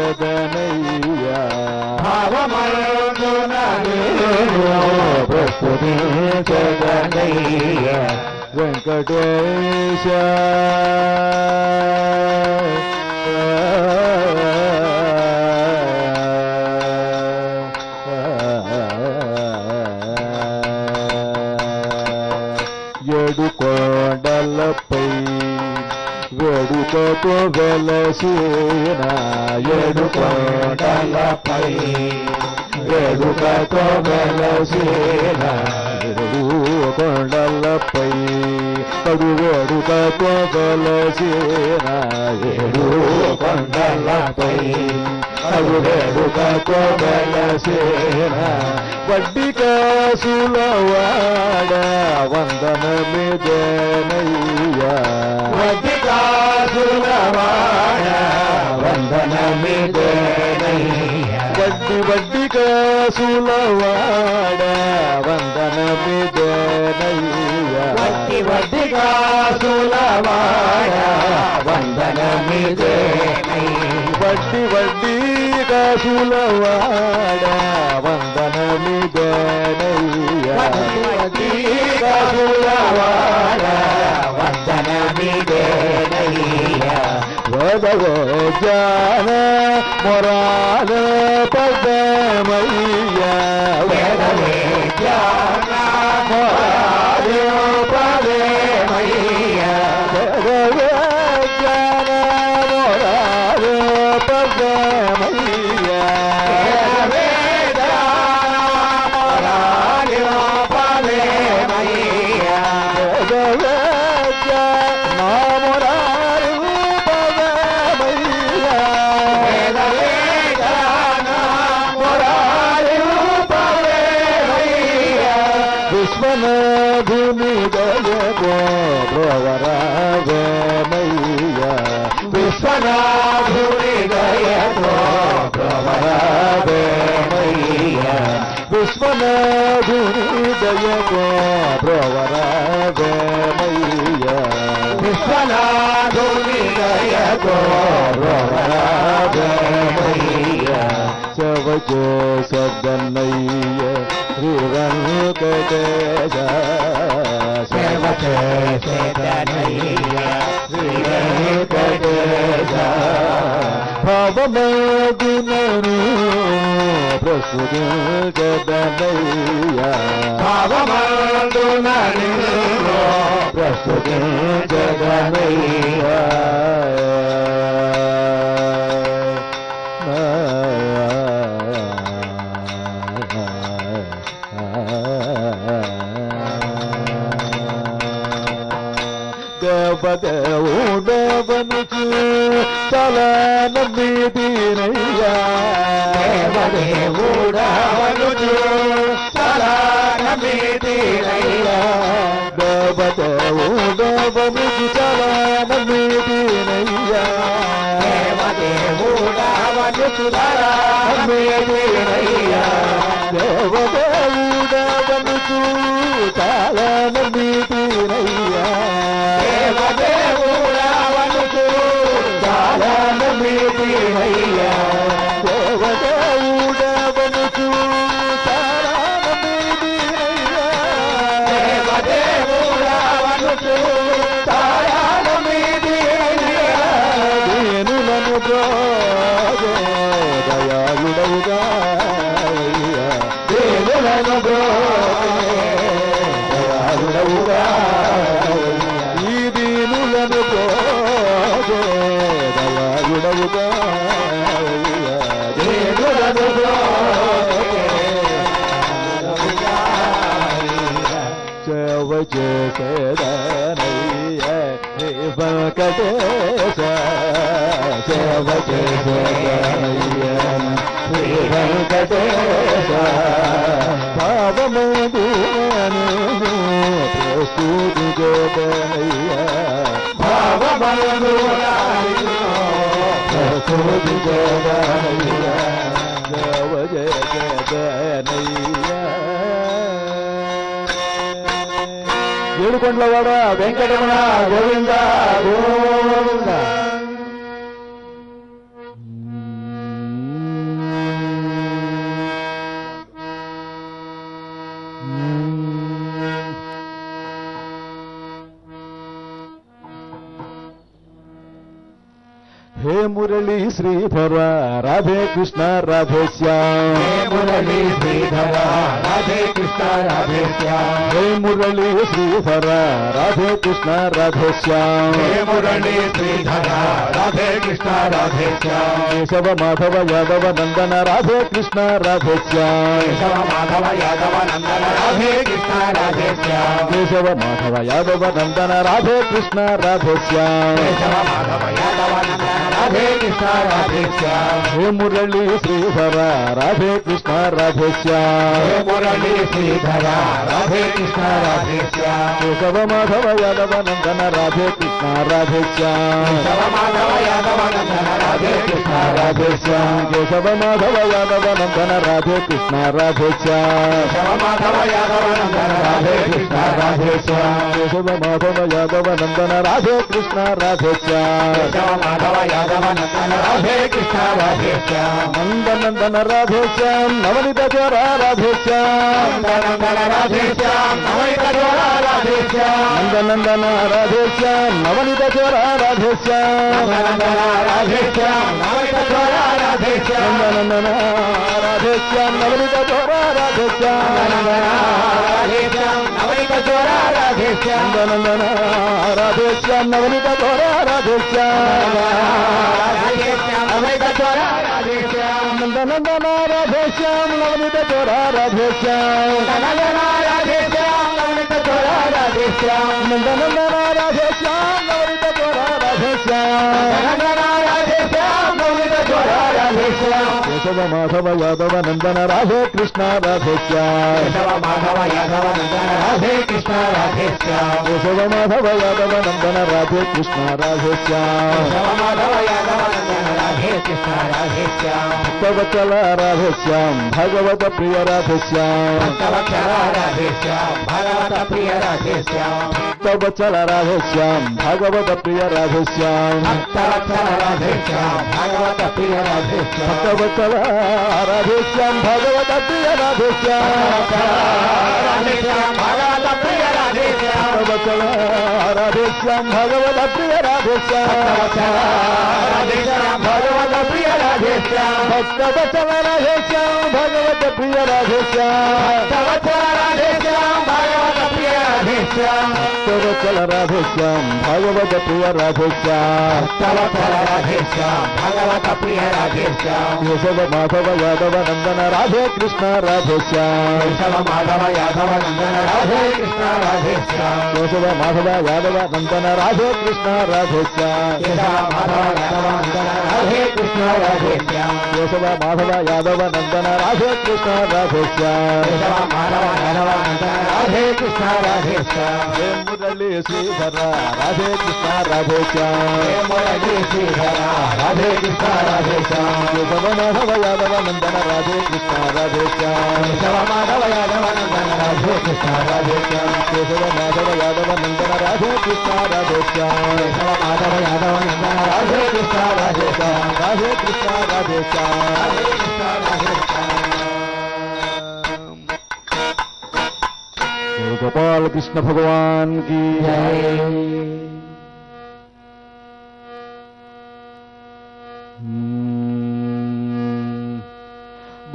ప్రస్తుతించదనయ్యా భావమందున ప్రస్తుతించదనయ్యా వెంకటేశ ఏడు కొండలపై వేడుకతో వెలసిన ఏడు కొండలపై వేడుకతో వెలసిన ఏడు కొండలపై కడు వేడుకతో వెలసిన ఏడు కొండలపై కడు వేడుకతో వెలసిన వడ్డీ కాసులవాడ వందనమిదేనయ్యా వడ్డీ కాసులవాడ వందనమిదేనయ్యా వడ్డీ కాసులవాడ వందనమిదేనయ్యా వడ్డీ కాసులవాడ వందనమిదేనయ్యా వడ్డీ కాసులవాడ వందనమిదేనయ్యా వడ్డీ కాసులవాడ వందనమిదేనయ్యా వేదవేజాన మొరాల పదమయ్యా వేదవేద్యాన మొరాల పదమయ్యా వేదవేజాన మొరాల పదమయ్యా వేదవేద్యాన మొరాల పదమయ్యా వేదవేజాన మొరాల పదమయ్యా వేదవేద్యాన మొరాల పదమయ్యా విశ్వనాథుని దయగో ప్రవరాగమయ్యా విశ్వనాథుని దయతో ప్రవరాగమయ్యా విశ్వనాథుని దయగో ప్రవరాగమయ్యా విశ్వనాథుని దయతో ప్రవరాగమయ్యా శవ చేసదన్నయ్య శ్రీ వెంకటేశ సేవ చేసేదనయ్యా శ్రీ వెంకటేశ భావమగునను ప్రస్తుతించదనయ్యా భావమందున ప్రస్తుతించదనయ్యా దేవదేవుడవనుచు చాలా నమ్మిదినయ్యా దేవదేవుడవనుచు చాలా నమ్మితినయ్యా దేవదేవుడవనుచు చాలా నమ్మిదినయ్యా దేవదేవుడవనుచు చాలా నమ్మితినయ్యా దేవదేవుడవనుచు చాలా నమ్మిదినయ్యా దేవదేవుడవనుచు చాలా నమ్మితినయ్యా దేవదేవుడవనుచు చాలా నమ్మిదినయ్యా దేవదేవుడవనుచు చాలా నమ్మితినయ్యా దీనులను బ్రోగే దయాళుడవుగా దేవులను దయాళుడవుగా ఈ దీనులను బ్రోగే దయాళుడవుగా దేవులను సేవ చేసేదనయ్య శ్రీ వెంకటేశ సేవ చేసేదనయ్య శ్రీ వెంకటేశ భావమధును ప్రస్తుతి చేదనయ్య ప్రస్తుతి చేదనయ్య సేవ చేసేదనయ్య ఏడుకొండలవాడ వెంకటరమణ గోవింద గోవింద हे मुरली श्रीधर राधे कृष्ण राधे श्याम हे मुरली श्रीधर राधे कृष्ण राधे श्याम हे मुरली श्रीधर राधे कृष्ण राधे श्याम हे मुरली श्रीधर राधे कृष्ण राधे श्याम केशव माधव यादव नंदन राधे कृष्ण राधे श्याम केशव माधव यादव नंदन राधे कृष्ण राधे श्याम केशव माधव यादव नंदन राधे कृष्ण राधे श्याम केशव माधव यादव नंदन राधे कृष्ण राधे श्याम हे मुरली श्रीधर राधे कृष्ण राधे श्याम हे मुरली श्रीधर राधे कृष्ण राधे श्याम केशव माधव यादव नंदन राधे कृष्ण राधे श्याम केशव माधव यादव नंदन राधे कृष्ण राधे श्याम केशव माधव यादव नंदन राधे कृष्ण राधे श्याम केशव माधव यादव नंदन राधे कृष्ण राधे श्याम केशव माधव यादव नंदन राधे कृष्ण राधे श्याम केशव माधव यादव नंदन राधे कृष्ण राधे श्याम नंदन नंदन राधे श्याम नवनीत चोरा राधे श्याम नंदन राधे श्याम नवनीत चोरा राधे श्याम नंदन नंदन राधे श्याम नवनीत चोरा राधे श्याम नंदन राधे श्याम नवनीत चोरा राधे श्याम नंदन राधे श्याम नवनीत चोरा राधे श्याम राधे श्याम नवनीत चोरा राधे श्याम नंदन राधे श्याम नवनीत चोरा राधे श्याम राधे श्याम नवनीत चोरा राधे श्याम नंदन राधे श्याम नवनीत चोरा राधे श्याम नंदन राधे श्याम नवनीत चोरा राधे श्याम नंदन राधे श्याम नवनीत चोरा राधे श्याम नंदन राधे श्याम नवनीत चोरा राधे श्याम केशव माधव यादव नंदन राधे कृष्ण राधे श्याम केशव माधव यादव नंदन राधे कृष्ण राधे श्याम केशव माधव यादव नंदन राधे कृष्ण राधे श्याम केशव माधव यादव नंदन राधे कृष्ण राधे श्याम भक्तवत्सल राधे श्याम भागवत प्रिय राधे श्याम भक्तवत्सल राधे श्याम भागवत प्रिय राधे श्याम भक्तवत्सल राधे श्याम भागवत प्रिय राधे श्याम भक्तवत्सल राधे श्याम भागवत प्रिय राधे श्याम भक्तवत्सल राधे श्याम भागवत प्रिय राधे श्याम राधे श्याम भागवत प्रिय राधे श्याम भक्तवत्सल राधे श्याम भागवत प्रिय राधे श्याम राधे श्याम भागवत प्रिय राधे श्याम भक्तवत्सल राधे श्याम भागवत प्रिय राधे श्याम भक्तवत्सल राधे श्याम भागवत प्रिय राधे श्याम भक्तवत्सल राधे श्याम भागवत प्रिय राधे श्याम भक्तवत्सल राधे श्याम भागवत प्रिय राधे श्याम केशव माधव यादव नंदन राधे कृष्ण राधे श्याम केशव माधव यादव नंदन राधे कृष्ण राधे श्याम केशव माधव यादव नंदन राधे कृष्ण राधे श्याम केशव माधव यादव नंदन राधे कृष्ण राधे श्याम केशव माधव यादव नंदन राधे कृष्ण राधे श्याम केशव माधव यादव नंदन राधे कृष्ण राधे श्याम हे मुरली श्रीधर राधे कृष्ण राधे श्याम हे मुरली श्रीधर राधे कृष्ण राधे श्याम केशव माधव यादव नंदन राधे कृष्ण राधे श्याम केशव माधव यादव नंदन राधे कृष्ण राधे श्याम केशव माधव यादव नंदन राधे कृष्ण राधे श्याम केशव माधव यादव नंदन राधे कृष्ण राधे श्याम राधे कृष्ण राधे श्याम राधे कृष्ण राधे श्याम गोपाल कृष्ण भगवान की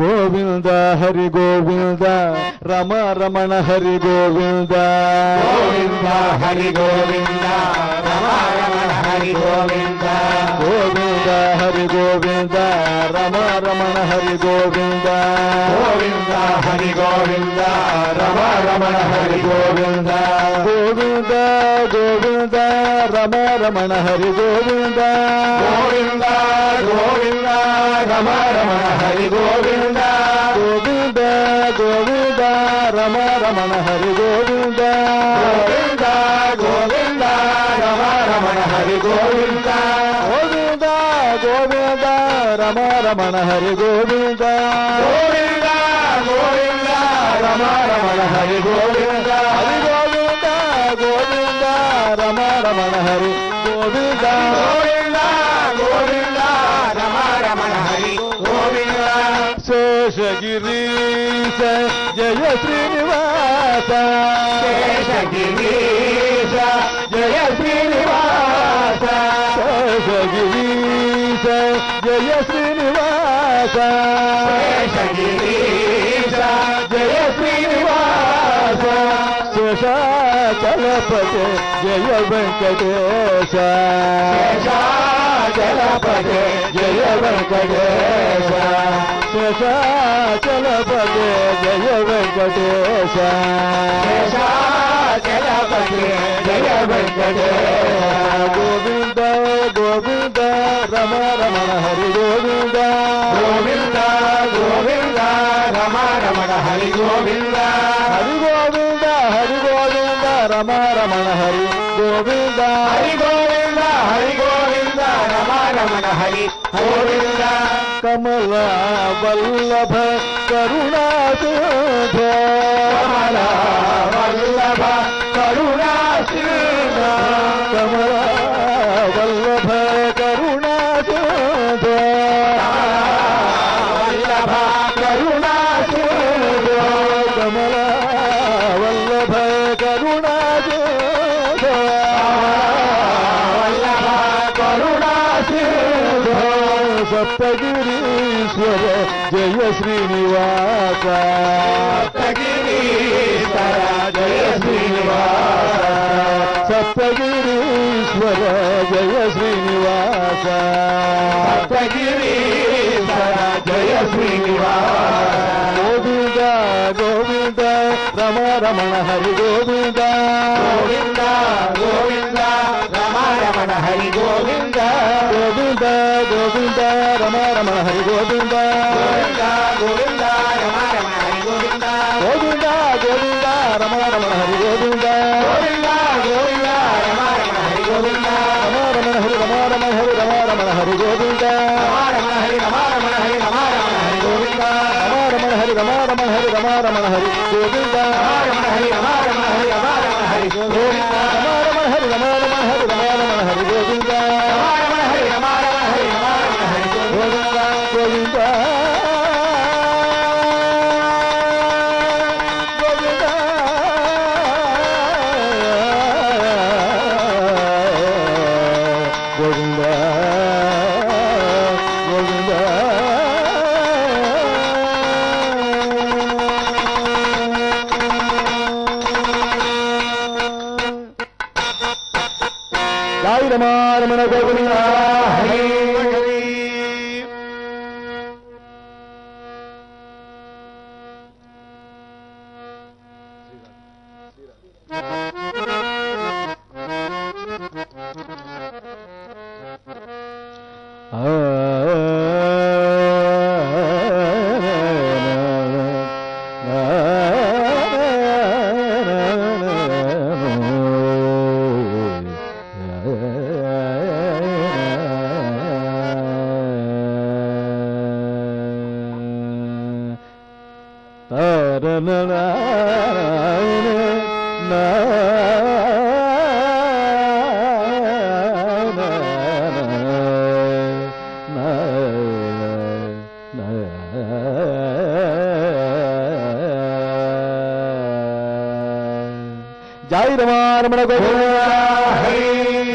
गोविंद हरि गोविंद रम रमण हरि गोविंद गोविंद हरि गोविंद रमा रमण हरि गोविंद गोविंद हरि गोविंद रम रमण हरि गोविंद गोविंद हरि गोविंद रमा रमण हरि गोविंद गोविंद गोविंद रम रमण हरि गोविंद गोविंद गोविंद रमा रमण हरि गोविंद गोविंद गोविंद रम रमण हरि गोविंद गोविंद गोविंद रमा रमण हरि गोविंद गोविंद गोविंद रम रमण हरि गोविंद गोविंद गोविंद रमा रमण हरि गोविंद हरि गोविंद गोविंद रम रमण हरि गोविंद गोविंद गोविंद रमा रमण हरि गोविंद से శేషగిరీశ జయ శ్రీనివాస శేషగిరీశ జయ శ్రీనివాస శేషగిరీశ జయ శ్రీనివాస శేషగిరీశ జయ శ్రీనివాస శేషాచలపతే జయ వెంకటేశ శేషాచలపతే జయ వెంకటేశ శేషాచలపతే జయ వెంకటేశ శేషాచలపతే జయ వెంకటేశ గోవింద గోవింద రమ రమణ హరి గోవింద గోవింద గోవింద రమ రమణ హరి గోవింద హరి గోవింద హరి గోవింద రమ రమణ హరి గోవింద హరి గోవింద హరి గోవింద రమ రమణ హరి గోవింద కమల వల్లభ కరుణాసుధ కమల వల్లభ కరుణాశీర్ణ కమల వల్లభ కరుణాసుధ వల్లభ కరుణాశీర్ణ కమల వల్లభ కరుణాసుధ వల్లభ కరుణాశీర్ణ సప్తగిరీశ్వర జయ శ్రీనివాస సప్తగిరీశ్వర జయ శ్రీనివాస సప్తగిరీశ్వర జయ శ్రీనివాస సప్తగిరీశ్వర జయ శ్రీనివాస గోవింద గోవింద రమ రమణ హరి గోవింద గోవింద గోవింద రమ రమణ హరి గోవింద గోవింద గోవింద రమ రమణ హరి గోవింద గోవింద గోవింద రమ రమణ హరి గోవింద గోవింద గోవింద రమ రమణ హరి గోవింద గోవింద గోవింద రమ రమణ హరి గోవింద రమ రమణ హరి రమ రమణ హరి రమ రమణ హరి గోవింద రమ రమణ హరి రమ రమణ హరి రమ రమణ హరి గోవింద రమ రమణ హరి రమ రమణ హరి రమ రమణ హరి గోవింద రమ రమణ హరి రమ రమణ హరి రమ రమణ హరి గోవింద రమ రమణ హరి రమ రమణ హరి రమ రమణ హరి గోవింద రమ రమణ హరి రమ రమణ హరి రమ రమణ హరి గోవింద గోవింద గోవింద గోవింద గోవింద జై రమారమణ గోవింద హరి జై రమారమణ గోవింద హరి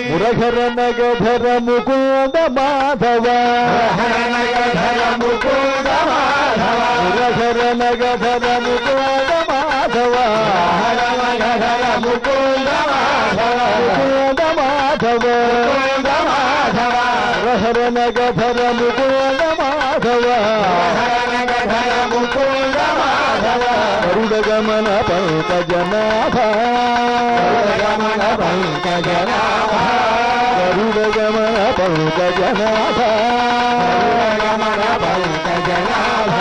మురఘర నగధర ముకుంద మాధవ హరనగధర ముకుంద మాధవ మురఘర నగధర ముకుంద మాధవ హరనగధర ముకుంద మాధవ ముకుంద మాధవ ముకుంద మాధవ మురఘర నగధర ముకుంద మాధవ హరనగధర ముకుంద మాధవ గరుడ గమన పంకజనాభ గమన పంకజనాభ గరుడ గమన పంకజనాభ గమన పంకజనాభ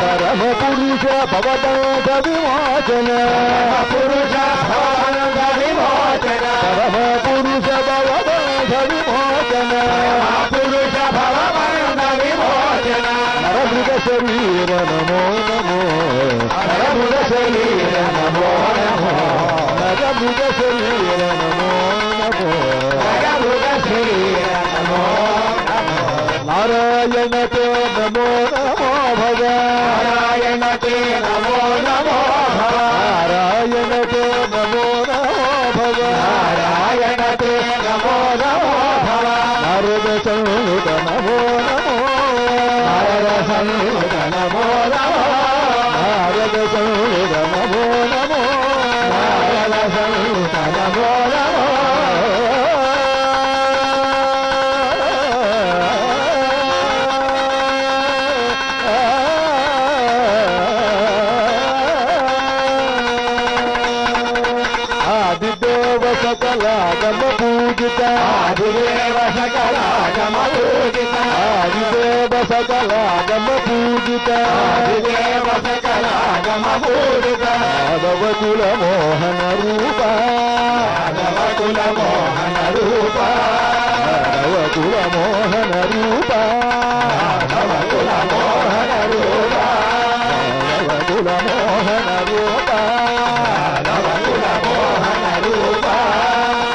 పరమ పురుష భవదంత విమోచన పురుష భవనంద విమోచన పరమ పురుష భవదంత విమోచన పురుష భవనంద విమోచన నరమృగ శరీర నమో నమో నరమృగ శరీర నమో నమో నరమృగ శరీర నమో నమో నరమృగ శరీర నమో నమో నారాయణతో నమో నమో భగ సకలాగమ పూజిత ఆదిదేవ సకలాగమ పూజిత ఆదిదేవ సకలాగమ పూజిత ఆదిదేవ సకలాగమ పూజిత మాధవకుల మోహన రూప మాధవకుల మోహన రూప మాధవకుల మోహన రూప మాధవకుల మోహన రూప మాధవకుల మోహన రూప మాధవకుల మోహన రూప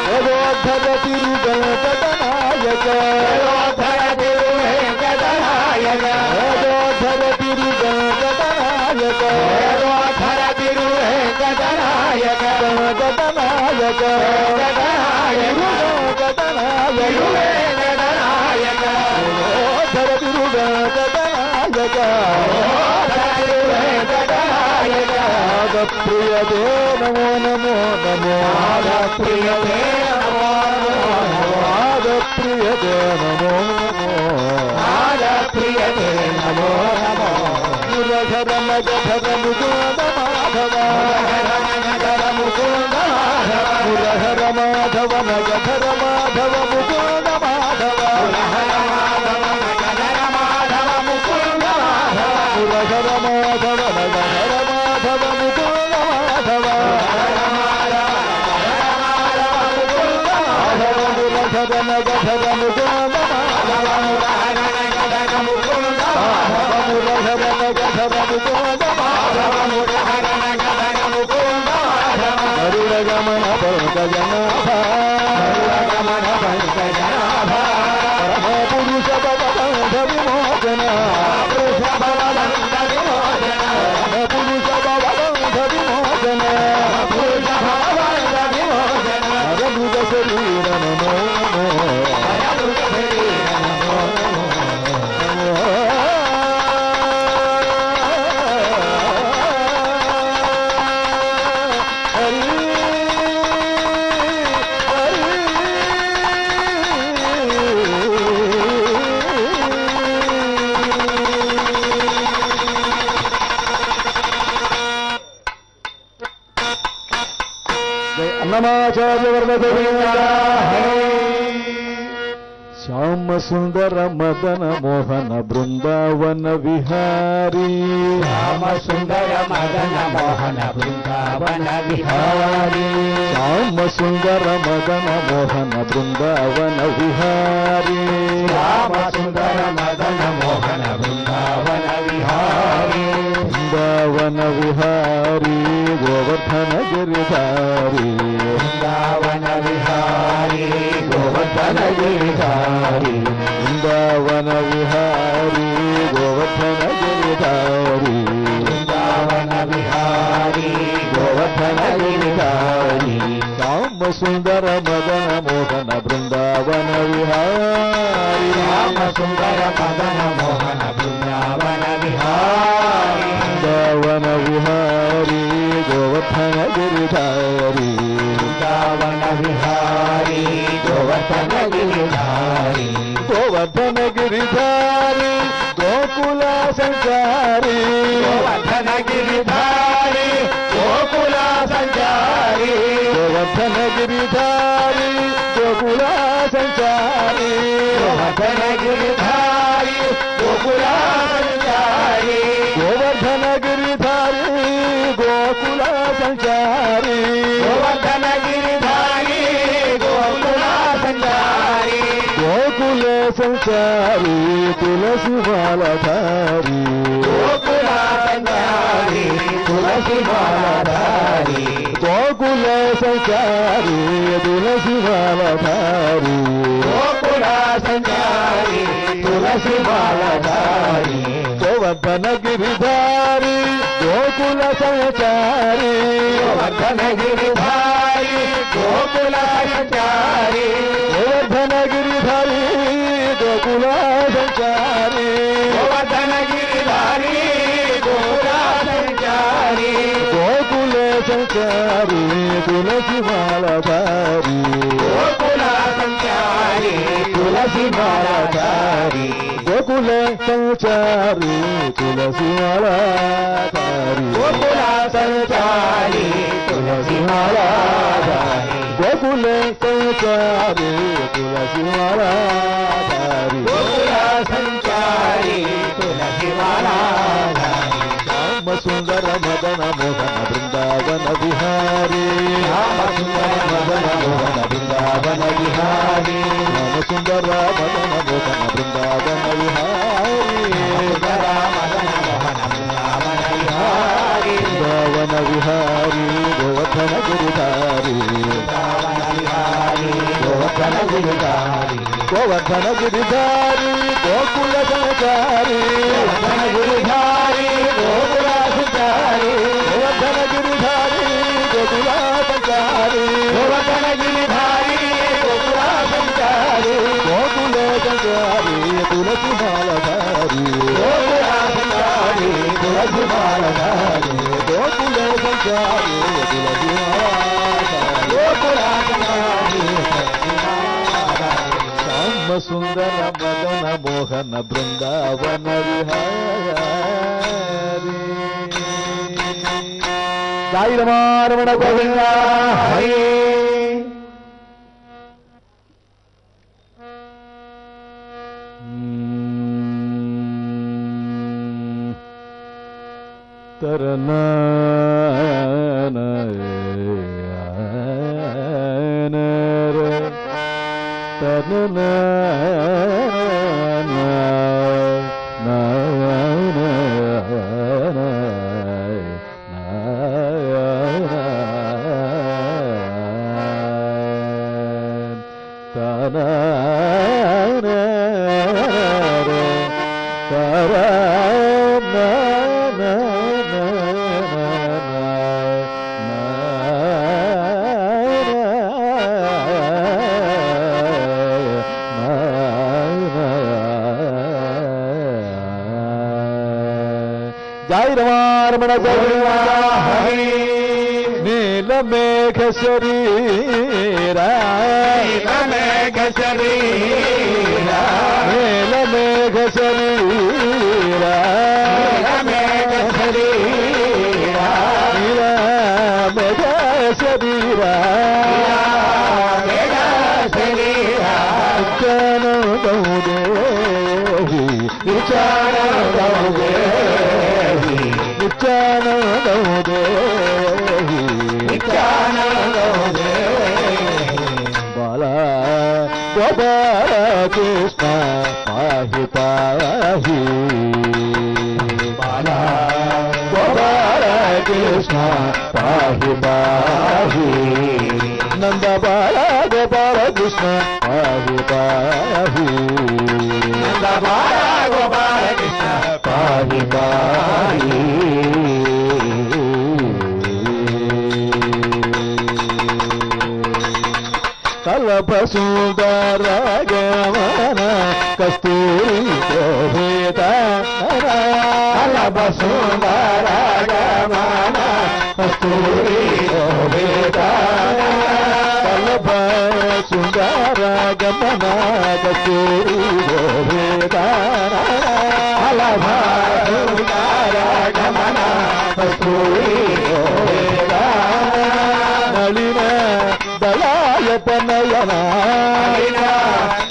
యదోద్ధర తిరుగణపతనాయక యదోద్ధర తిరువేంకటనాయక యదోద్ధర తిరుగణపతనాయక యదోద్ధర తిరువేంకటనాయక గణపతనాయక తిరువేంకటనాయక యదోద్ధర తిరుగణపతనాయక తిరువేంకటనాయక ప్రియదే నమో నమో నమో ప్రియతే నమో ప్రియదే నమో నమో ప్రియతే నమో నమో మురధర మగధర ముకుంద మాధవ ముకుంద మురహర మాధవ మగధర మాధవ ముకుంద మాధవ ముకుంద మురహర మాధవ మగధర మాధవ ముకుంద మాధవ మురహర మగధర ముకుంద మాధవ మురహర మగధర ముకుంద మాధవ అరుణ గమన పంకజనాభ పరమ పురుష భగవంత విమోచన పరమ పురుష భగవంత విమోచన నరమృగ శరీర నమో నమో అన్నమాచార్య వర్గ శ్యామ సుందర మదన మోహన బృందావన విహారీ రామ సుందర మదన మోహన బృందావన విహారీ శ్యామ సుందర మదన మోహన బృందావన విహారీ రామ సుందర మదన మోహన బృందావన విహారీ బృందావన విహారీ గోవర్ధన గిరిధారీ బృందావన విహారీ గోవర్ధన గిరిధారీ బృందావన విహారీ గోవర్ధన గిరిధారీ బృందావన విహారీ గోవర్ధన గిరిధారీ శ్యామ సుందర మదన మోహన బృందావన విహారీ రామ సుందర మదన మోహన బృందావన విహారీ బృందావన విహారీ గోవర్ధన గిరిధారీ బృందావన విహారీ గోవర్ధన గిరిధారీ గోవర్ధన గిరిధారీ గోకుల సంచారీ గోవర్ధన గిరిధారీ గోకుల సంచారీ గోవర్ధన గిరిధారీ గోకుల సంచారీ గోవర్ధన గిరిధారీ గోకుల సంచారీ గోవర్ధన గిరిధారీ గోకుల సంచారీ గోవర్ధన గిరిధారీ గోకుల సంచారీ గోకుల సంచారీ తులసి మాలధారీ గోకుల సంచారీ తులసి మాలధారీ గోకుల సంచారీ తులసి మాలధారీ గోకుల సంచారీ తులసి మాలధారీ గోవర్ధన గిరిధారీ గోకుల సంచారీ గోవర్ధన గిరిధారీ గోకుల సంచారీ గోవర్ధన గిరిధారీ గోకుల సంచారీ గోవర్ధన గిరిధారీ గోకుల సంచారీ గోకుల సంచారీ తులసి మాలధారీ గోకుల సంచారీ తులసి మాలధారీ గోకుల సంచారీ తులసి మాలధారీ గోకుల సంచారీ తులసి మాలధారీ గోకుల సంచారి తులసి మాలాధారి గోకుల సంచారి తులసి మాలాధారి శ్యామ సుందర మదన మోహన బృందావన విహారీ శ్యామ సుందర మదన మోహన బృందావన విహారీ శ్యామ సుందర మదన మోహన బృందావన విహారీ సుందర మదన మోహన బృందావన విహారీ బృందావన విహారీ గోవర్ధన గిరిధారి బృందావన విహారీ గోవర్ధన గిరిధారి గోవర్ధన గిరిధారి గోకుల సంచారి గోవర్ధన గిరిధారి గోకుల సంచారి గోవర్ధన గిరిధారి గోకుల సంచారి గోవర్ధన గిరిధారి గోకుల సంచారి గోకుల సంచారి తులసి మాలధారి గోకుల సంచారి తులసి మాలధారి గోకుల సంచారి తులసి మాలధారి గోకుల సంచారి తులసి మాలధారి శ్యామ సుందర మదన మోహన బృందావన విహారీ సాయి రమణ గోవింద హరి తరనా జై రమణ గోవింద హరి నీల మేఘ శరీర నీలమేఘ శరీర నీల మేఘ శరీర నీలమేఘ శరీర నీల మేఘ శరీర నీలమేఘ శరీర నిత్యానందం దేహి నిత్యానందం దేహి నిత్యానందం దేహి నిత్యానందం దేహి బాలా గోపాల కృష్ణ పాహి పాహి బాలా గోపాల కృష్ణ పాహి పాహి నంద బాల గోపాల కృష్ణ పాహి పాహి నంద బాల గోపాల కృష్ణ పాహి పాహి కలప సుందర గమన కస్తూరి శోభిత కలప సుందర గమన కస్తూరి శోభిత కలప సుందర గమన కస్తూరి శోభిత కలప సుందర గమన కస్తూరి శోభిత నళిన దళాయతనయన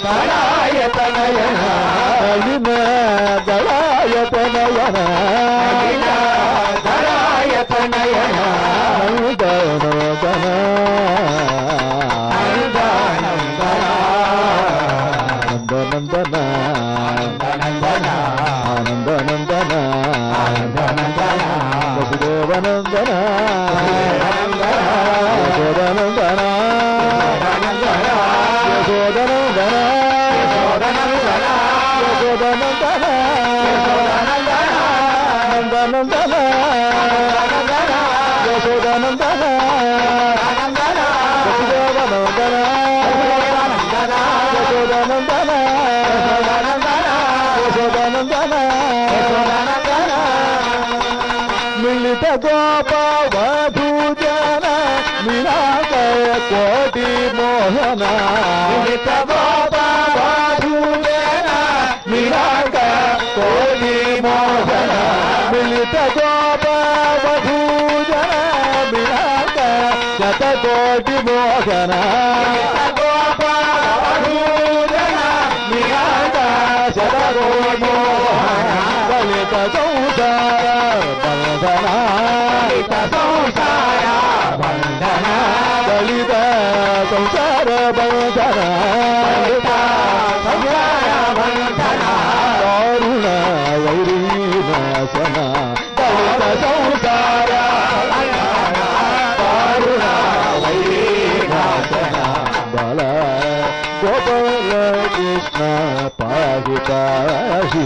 దళాయతనయన నళిన దళాయతనయన దళాయతనయన నందనోదన నందనందన ఆనందనందన వసుదేవనందన యశోదనందన యశోదనందన యశోదనందన నందనందన యశోదనందన వసుదేవనందన యశోదనందన యశోదనందన మిళిత గోప వధూజన నిరాకయ కోటి మోహన మిళిత గోప వధూజన నిరాకయ కోటి మోహన మిళిత గోప వధూజన నిరాకయ శతకోటి మోహన గోప పాహి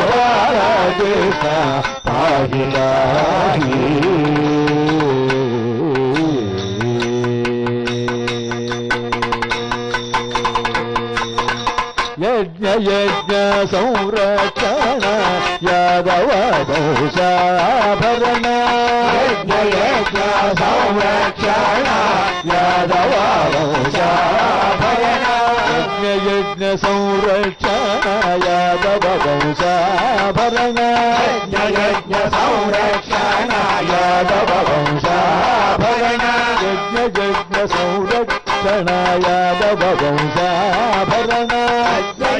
బాలకృష్ణ పాహి పాహి యజ్ఞ యజ్ఞ సంరక్షణ యాదవ వంశాభరణ యజ్ఞ యజ్ఞ సంరక్షణ యాదవ వంశాభరణ యజ్ఞ యజ్ఞ సంరక్షణ యాదవ వంశాభరణ యజ్ఞ యజ్ఞ సంరక్షణ యాదవ వంశాభరణ యజ్ఞ యజ్ఞ సంరక్షణ యాదవ వంశాభరణ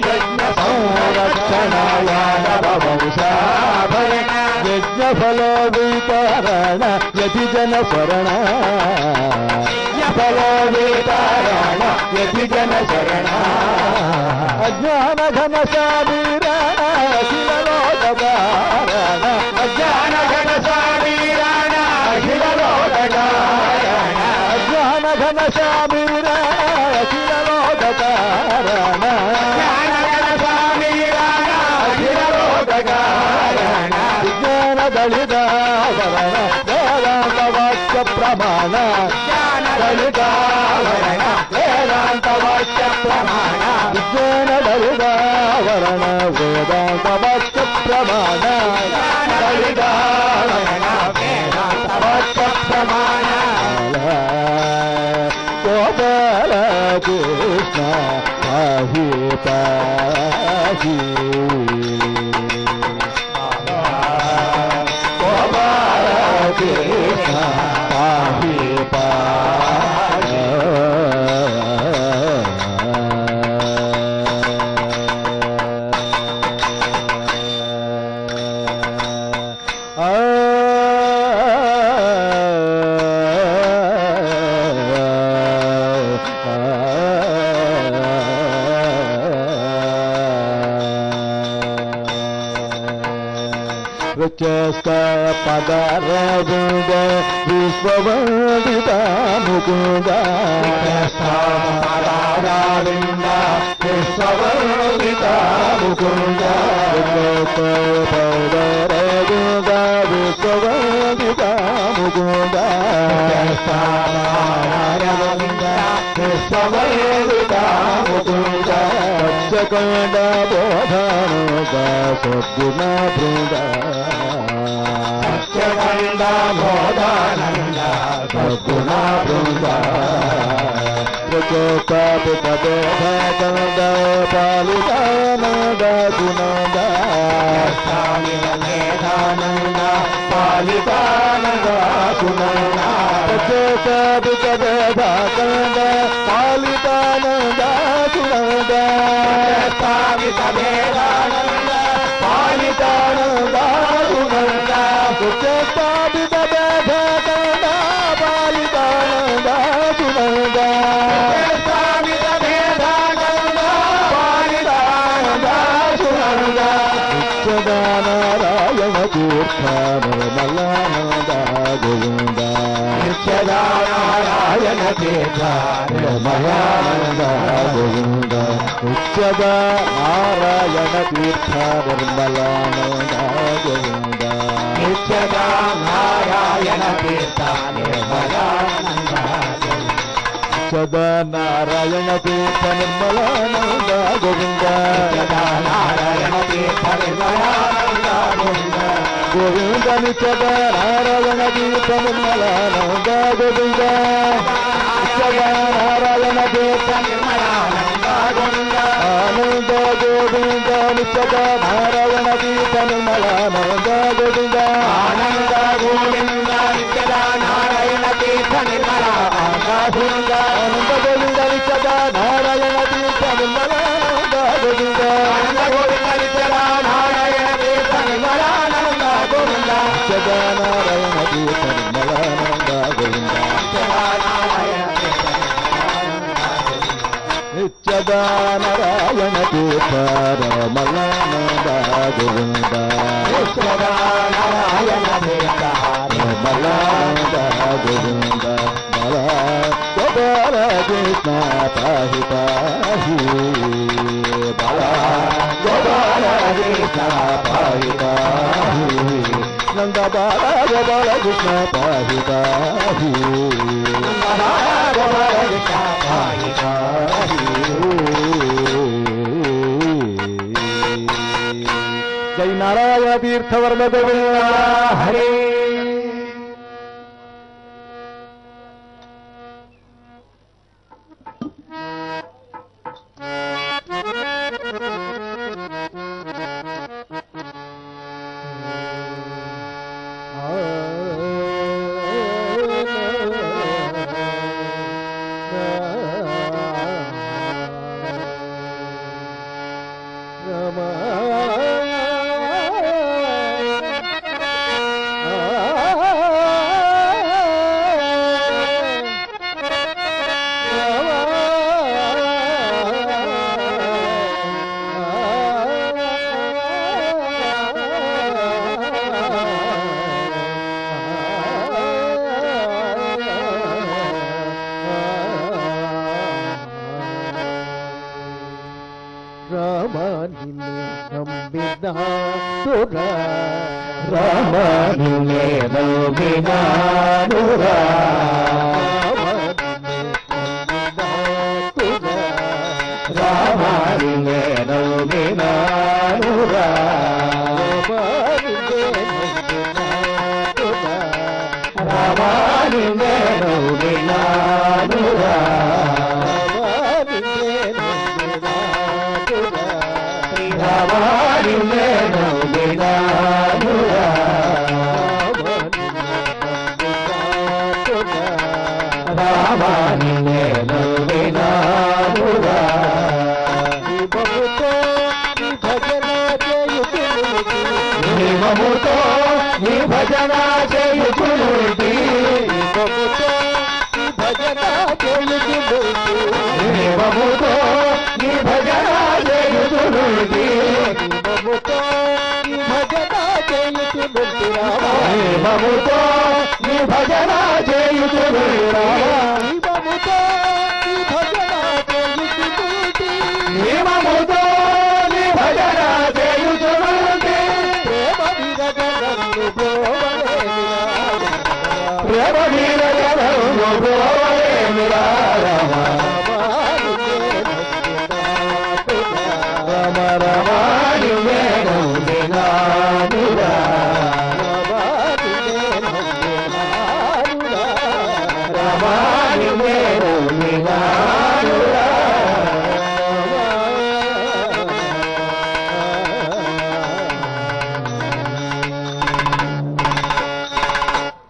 యజ్ఞ సంరక్షణ యాదవ వంశాభరణ యజ్ఞ ఫల వితరణ యతి జన శరణ ఫల వితరణ యతి జన శరణ అజ్ఞాన ఘన శారీరణ శిలలోకారణ అజ్ఞాన ఘన శారీరణ శిలలోకారణ అజ్ఞాన ఘన శారీరణ శిలలోకారణ జ్ఞాన ఘన శారీరణ శిలలోకారణ విజ్ఞాన దళితావరణ వేదాంత వాక్య ప్రమాణ జ్ఞాన దళితావరణ వేదాంత వాక్య ప్రమాణ విజ్ఞాన దళితావరణ వేదాంత వాక్య ప్రమాణ జ్ఞాన దళితావరణ వేదాంత వాక్య ప్రమాణ గోపాల కృష్ణ పాహి పాహి గోపాల కృష్ణ పాహి పాహి ప్రత్యస్త పదరవింద విశ్వవందిత ముకుంద రావింద విశ్వవందిత ముకుంద పదరవింద విశ్వవందిత ముకుంద రావింద విశ్వవందిత ముకుంద సత్యకండ బోధన సద్గుణ బృంద సత్యకండ బోధానంద సద్గుణ బృంద ప్రచోత్పిత బోధకంద పాలితానంద గుణంద వేదానంద పాలితానంద సునంద ప్రచోత్పిత బోధకంద పాలితానంద గుణంద స్థాపిత వేదానంద పాలితానంద సునంద ప్రచోత్పిత బోధకంద పాలితానంద గుణంద స్థాపిత వేదానంద పాలితానంద సునంద నారాయణ తీర్థ నిర్మలానంద గోవింద నారాయణ తీర్థ నిర్మలానంద గోవింద ఉచ్చద నారాయణ తీర్థ నిర్మలానంద గోవింద నిత్యదా నారాయణ తీర్థ నిర్మలానంద ఉచ్చద నారాయణ తీర్థ నిర్మలానంద గోవింద నారాయణ తీర్థ నిర్మలానంద గోవింద నిత్యద నారాయణ తీర్థ నిర్మలానంద గోవింద నిత్యద నారాయణ తీర్థ నిర్మలానంద గోవింద ఆనంద గోవింద నిత్యద నారాయణ తీర్థ నిర్మలానంద గోవింద ఆనంద గోవింద నిత్యదా నారాయణ తీర్థ నిర్మలానంద గోవింద ఆనంద గోవింద నిత్యద నారాయణ తీర్థ నిర్మలానంద గోవింద ఆనంద గోవింద నిత్యదా నారాయణ తీర్థ నిర్మలానంద గోవింద నిత్యద నారాయణ తీర్థ నిర్మలానంద గోవింద నిత్యద నారాయణ తీర్థ రమలానంద గోవింద నిత్యదా నారాయణ తీర్థ నిర్మలానంద గోవింద గోపాల కృష్ణ పాహి పాహి బాలా గోపాల కృష్ణ పాహి పాహి నంద బాలా గోపాల కృష్ణ పాహి పాహి గోపాల కృష్ణ పాహి పాహి జై నారాయణ తీర్థవర్మ గోవింద హరే రామనిన్నే నమ్మినానురా రామనిన్నే నమ్మినానురా రామనిన్నే నమ్మినానురా రామనిన్నే నమ్మినానురా రామనిన్నే నమ్మినానురా నిమముతో నీ భజన చేయుచునుడి నిమముతో నీ భజన చేయుచునుడి నిమముతో నీ భజన చేయుచునుడి నిమముతో నీ భజన చేయుచునుడి ప్రేమ వీర రమ రమాని వేణు దినానురా రమాని వేణు దినానురా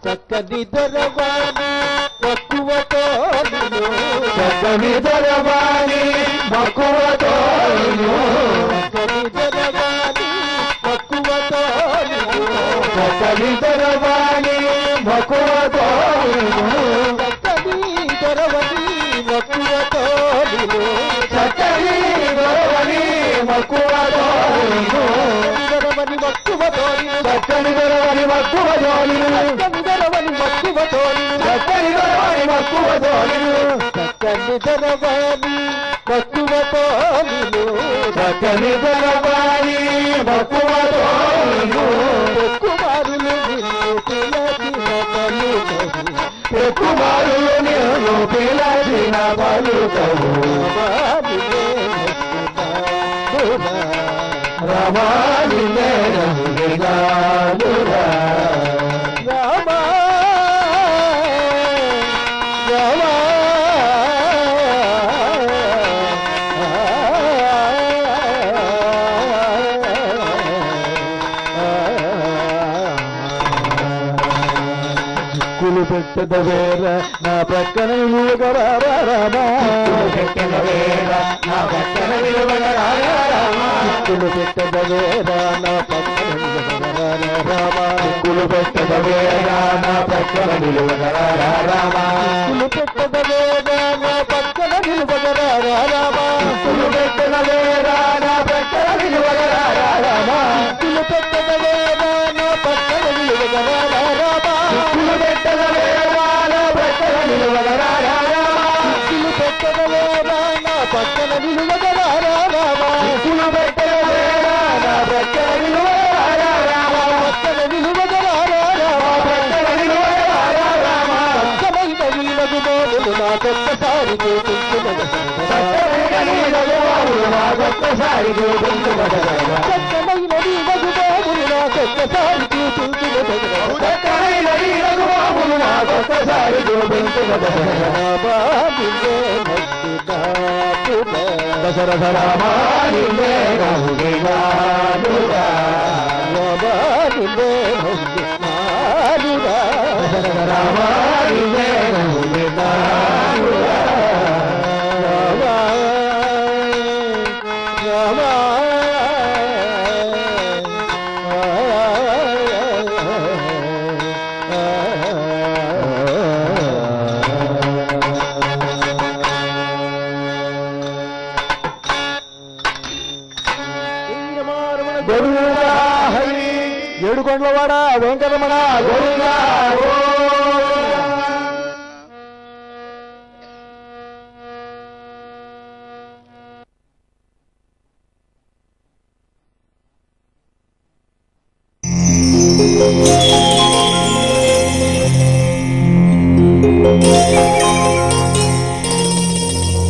చక్కని దొరవాణి మక్కువతో చక్కని దొరవాణి మక్కువతో చక్కని దొరవాణి మక్కువతో చక్కని దొరవాణి మక్కువతో చక్కని దొరవని మక్కువతో చక్కని దొరవని మక్కువతో దొరవని మక్కువతో చక్కని దొరవని మక్కువతో చక్కని దొరవని మక్కువతో చక్కని దొరవని మక్కువతో చక్కని దొరవని మక్కువతో చక్కని దొరవని మక్కువతో కుమారులు కుమారులు నిన్ను పిలచిన పలుకవు రమాని నేనురా రామా రామా కులు పెట్టద వేర నా ప్రక్కన నిలువగరారా రామా పెట్టిన వేళ నా పక్కన నిలబడరామా కులు పెట్టద వేర నా పక్కన నిలువగరారా రామా కులు పెట్టద వేళ నా పక్కన నిలబడరామా కులు పెట్టద వేర నా పక్కన నిలువగరారా రామా కులు పెట్టిన వేళ నా పక్కన నిలబడరామా కులు పెట్టద వేర నా పక్కన నిలువగరారా రామా కులు పెట్టిన వేళ నా పక్కన నిలబడరామా కులు పెట్టద పెట్టిన వేళ నా పక్కన నిలువగలారా రామా దిక్కులు పెట్టిన వేళ నా ప్రక్కన నిలువగలారా రామా పక్కన నిలువగలారా రామా ప్రక్కన నిలువగలారా రామా స్వచ్ఛమైన నీలగు మోములు నాకొక్కసారి చూపించుమగ స్వచ్ఛమైన నీలగు మోములు నాకొక్కసారి చూపించుమగ స్వచ్ఛమైన నీలగు మోములు నాకొక్కసారి చూపించుమగ స్వచ్ఛమైన నీలగు మోములు నాకొక్కసారి చూపించుమగ దశరథ రామా నిన్నే నమ్మినానురా దశరథ రామా నిన్నే నమ్మినానురా ఏడుకొండలవాడ వెంకటరమణ గోవిందా